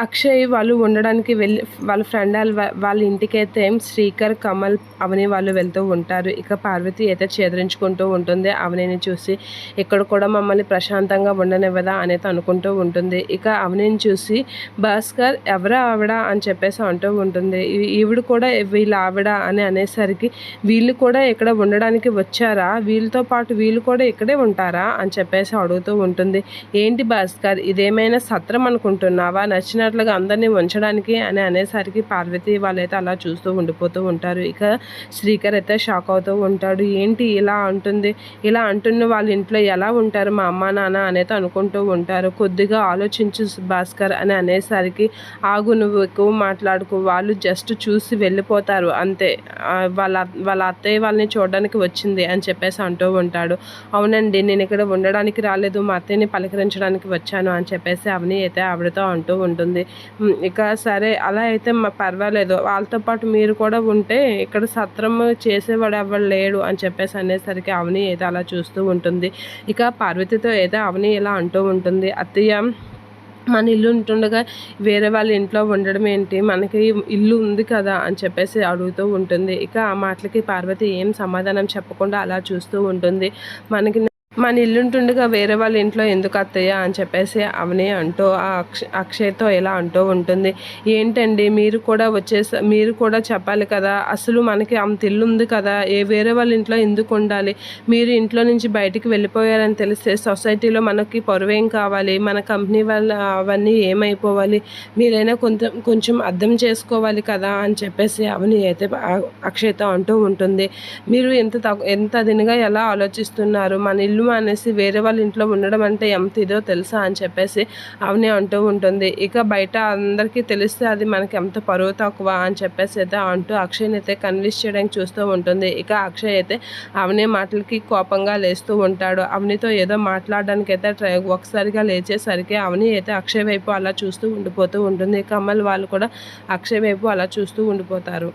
అక్షయ్ వాళ్ళు ఉండడానికి వెళ్ళి వాళ్ళ ఫ్రెండ్ వాళ్ళ ఇంటికైతే శ్రీకర్, కమల్, అవని వాళ్ళు వెళ్తూ ఉంటారు. ఇక పార్వతి అయితే చేదరించుకుంటూ ఉంటుంది అవనిని చూసి. ఇక్కడ కూడా మమ్మల్ని ప్రశాంతంగా ఉండనివ్వదా అనేది అనుకుంటూ ఉంటుంది. ఇక అవనిని చూసి భాస్కర్ ఎవరా ఆవిడ అని చెప్పేసి అంటూ ఉంటుంది. ఈవిడ కూడా వీళ్ళ ఆవిడ అని అనేసరికి వీళ్ళు కూడా ఇక్కడ ఉండడానికి వచ్చారా, వీళ్ళతో పాటు వీళ్ళు కూడా ఇక్కడే ఉంటారా అని చెప్పేసి అడుగుతూ ఉంటుంది. ఏంటి భాస్కర్, ఇదేమైనా సత్రం అనుకుంటున్నావా, నచ్చినట్లుగా అందరినీ ఉంచడానికి అని అనేసరికి పార్వతి వాళ్ళైతే అలా చూస్తూ ఉండిపోతూ ఉంటారు. ఇక శ్రీకర్ అయితే షాక్ అవుతూ ఉంటాడు. ఏంటి ఇలా అంటుంది, ఇలా అంటున్న వాళ్ళ ఇంట్లో ఎలా ఉంటారు మా అమ్మ నాన్న అనేది అనుకుంటూ ఉంటారు. కొద్దిగా ఆలోచించు భాస్కర్ అని అనేసరికి ఆగు, నువ్వు ఎక్కువ మాట్లాడుకు, వాళ్ళు జస్ట్ చూసి వెళ్ళిపోతారు అంతే, వాళ్ళ అత్తయ్య వాళ్ళని చూడడానికి వచ్చింది అని చెప్పేసి అంటూ ఉంటాడు. అవునండి, నేను ఇక్కడ ఉండడానికి రాలేదు, మా అత్తయ్యని పలకరించడానికి వచ్చాను అని చెప్పేసి అవని అయితే ఆవిడతో అంటూ ఉంటుంది. ఇక సరే అలా అయితే పర్వాలేదు, వాళ్ళతో పాటు మీరు కూడా ఉంటే ఇక్కడ సత్రం చేసేవాడు ఎవరు లేడు అని చెప్పేసి అనేసరికి అవని అయితే అలా చూస్తూ ఉంటుంది. ఇక పార్వతితో అయితే అవని ఇలా అంటూ ఉంటుంది. అత్తయ్య, మన ఇల్లు ఉంటుండగా వేరే వాళ్ళ ఇంట్లో ఉండడం ఏంటి, మనకి ఇల్లు ఉంది కదా అని చెప్పేసి అడుగుతూ ఉంటుంది. ఇక ఆ మాటలకి పార్వతి ఏం సమాధానం చెప్పకుండా అలా చూస్తూ ఉంటుంది. మన ఇల్లుంటుండగా వేరే వాళ్ళ ఇంట్లో ఎందుకు అత్తయ్య అని చెప్పేసి అవని అంటూ అక్షయ్తో ఇలా అంటూ ఉంటుంది. ఏంటండి, మీరు కూడా చెప్పాలి కదా, అసలు మనకి అంత ఇల్లు ఉంది కదా, వేరే వాళ్ళ ఇంట్లో ఎందుకు ఉండాలి, మీరు ఇంట్లో నుంచి బయటికి వెళ్ళిపోయారని తెలిస్తే సొసైటీలో మనకి పొరవేం కావాలి, మన కంపెనీ వాళ్ళ అవన్నీ ఏమైపోవాలి, మీరైనా కొంచెం అర్థం చేసుకోవాలి కదా అని చెప్పేసి అవని అయితే అక్షయ్తో అంటూ ఉంటుంది. మీరు ఎంత అదినిగా ఎలా ఆలోచిస్తున్నారు, మన ఇల్లు అనేసి వేరే వాళ్ళ ఇంట్లో ఉండడం అంటే ఎంత ఇదో తెలుసా అని చెప్పేసి అవని అంటూ ఉంటుంది. ఇక బయట అందరికీ తెలిస్తే అది మనకి ఎంత పరువు తక్కువ అని చెప్పేసి అయితే అంటూ అక్షయ్ని అయితే కన్విన్స్ చేయడానికి చూస్తూ ఉంటుంది. ఇక అక్షయ్ అయితే అవని మాటలకి కోపంగా లేస్తూ ఉంటాడు. అవనితో ఏదో మాట్లాడడానికి అయితే ఒకసారిగా లేచేసరికి అవని అయితే అక్షయ్ వైపు అలా చూస్తూ ఉండిపోతూ ఉంటుంది. కమల్ వాళ్ళు కూడా అక్షయ్ వైపు అలా చూస్తూ ఉండిపోతారు.